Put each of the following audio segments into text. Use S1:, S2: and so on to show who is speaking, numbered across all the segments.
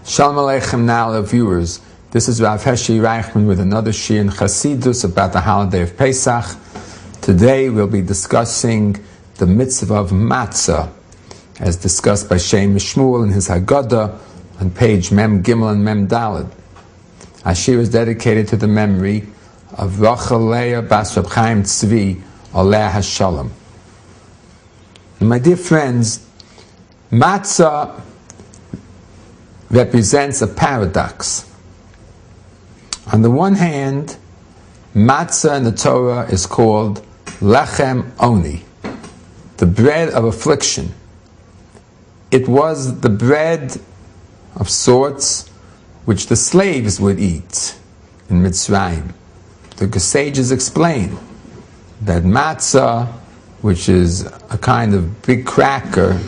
S1: Shalom Aleichem now, viewers. This is Rabbi Hershel Reichman with another shiur in Chassidus about the holiday of Pesach. Today we'll be discussing the mitzvah of Matzah, as discussed by Shem Shmuel in his Haggadah on page Mem Gimel and Mem Daled. Our shiur is dedicated to the memory of Rachel Leah Bas Reb Chaim Tzvi, Aleh HaShalom. And my dear friends, Matzah represents a paradox. On the one hand, matzah in the Torah is called lechem oni, the bread of affliction. It was the bread of sorts which the slaves would eat in Mitzrayim. The sages explain that matzah, which is a kind of big cracker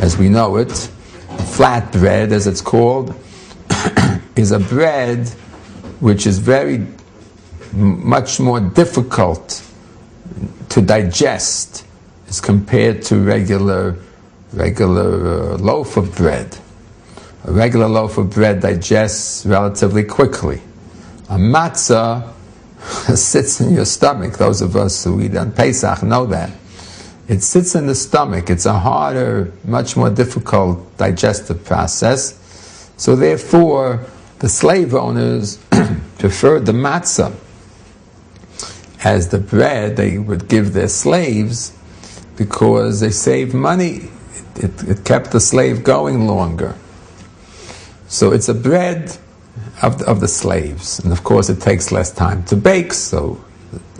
S1: as we know it, flat bread as it's called, is a bread which is very much more difficult to digest as compared to regular loaf of bread. A regular loaf of bread digests relatively quickly. A matzah sits in your stomach. Those of us who eat on Pesach know that. It sits in the stomach. It's a harder, much more difficult digestive process. So therefore, the slave owners preferred the matzah as the bread they would give their slaves because they saved money. It kept the slave going longer. So it's a bread of the slaves. And of course, it takes less time to bake, so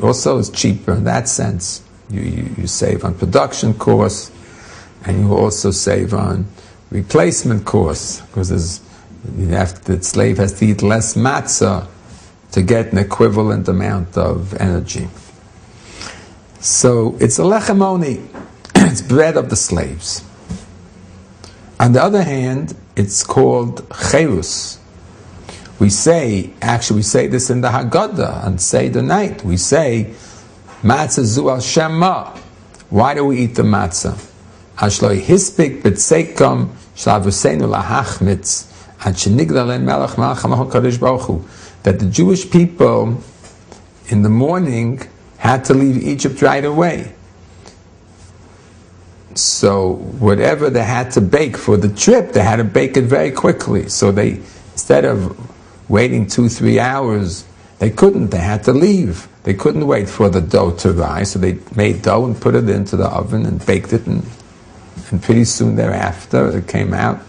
S1: also it's cheaper in that sense. You save on production costs, and you also save on replacement costs, because the slave has to eat less matzah to get an equivalent amount of energy. So it's a lechem oni, it's bread of the slaves. On the other hand, it's called cherus. We say this in the Haggadah on Seder night. We say, Matzah zu al shema. Why do we eat the matzah? Ashloi hispik b'tzeikom shlavusenu lahachmitz ad shenigdal melech malcham HaKadosh Baruch Hu. That the Jewish people in the morning had to leave Egypt right away. So whatever they had to bake for the trip, they had to bake it very quickly. So they, instead of waiting 2-3 hours, they couldn't. They had to leave. They couldn't wait for the dough to rise, so they made dough and put it into the oven and baked it, and pretty soon thereafter it came out,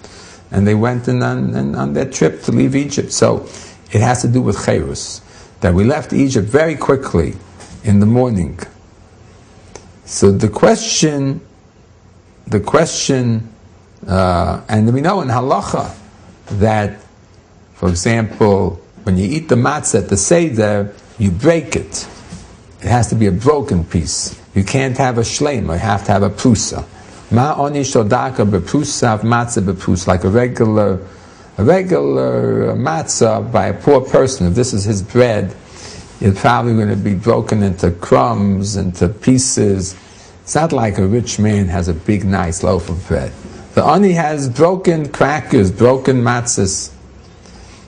S1: and they went on their trip to leave Egypt. So it has to do with cherus, that we left Egypt very quickly in the morning. So the question, and we know in halacha that, for example, when you eat the matzah at the Seder, you break it. It has to be a broken piece. You can't have a shleima, you have to have a prusa. Ma'oni shodaka beprusa of matzah beprusa, like a regular matzah by a poor person. If this is his bread, it's probably going to be broken into crumbs, into pieces. It's not like a rich man has a big, nice loaf of bread. The ani has broken crackers, broken matzahs.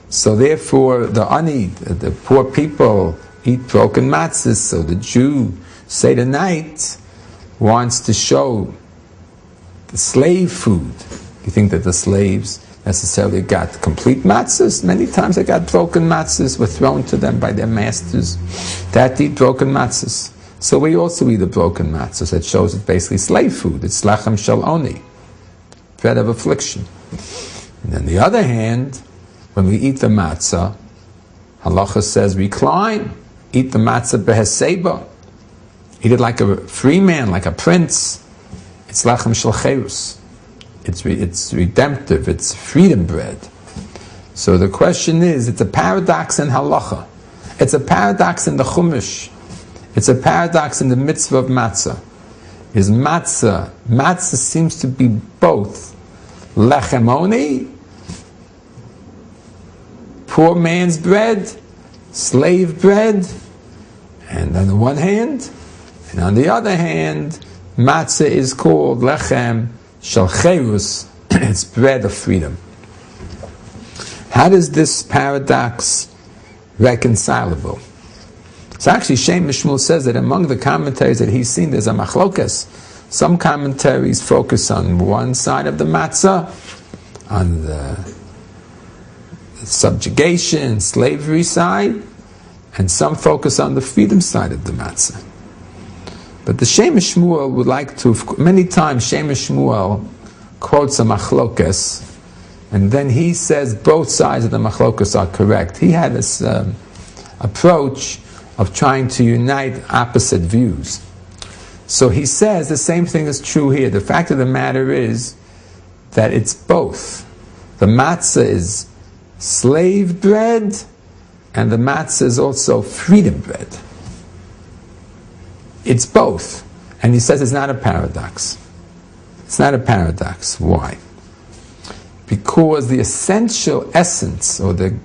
S1: So therefore, the poor people eat broken matzahs. So the Jew, Seder night, wants to show the slave food. You think that the slaves necessarily got complete matzahs? Many times they got broken matzahs, were thrown to them by their masters. They had to eat broken matzahs. So we also eat a broken matzahs. That shows it's basically slave food. It's lechem shel oni, bread of affliction. And on the other hand, when we eat the matzah, halacha says recline, eat the matzah beheseba, eat it like a free man, like a prince. It's lechem shel cherus. It's redemptive. It's freedom bread. So the question is, it's a paradox in halacha. It's a paradox in the Chumash. It's a paradox in the mitzvah of matzah. Is matzah seems to be both lechem oni, poor man's bread, slave bread, and on the one hand, and on the other hand, matzah is called lechem shel cherus, it's bread of freedom. How does this paradox reconcilable? So actually, Shem Mishmul says that among the commentaries that he's seen, there's a machlokas. Some commentaries focus on one side of the matzah, on the subjugation, slavery side, and some focus on the freedom side of the matzah. But the Shem Shmuel would like to, many times Shem Shmuel quotes a machlokas, and then he says both sides of the machlokas are correct. He had this approach of trying to unite opposite views. So he says the same thing is true here. The fact of the matter is that it's both. The matzah is slave bread, and the matzah is also freedom bread. It's both. And he says it's not a paradox. It's not a paradox. Why? Because the essential essence, or the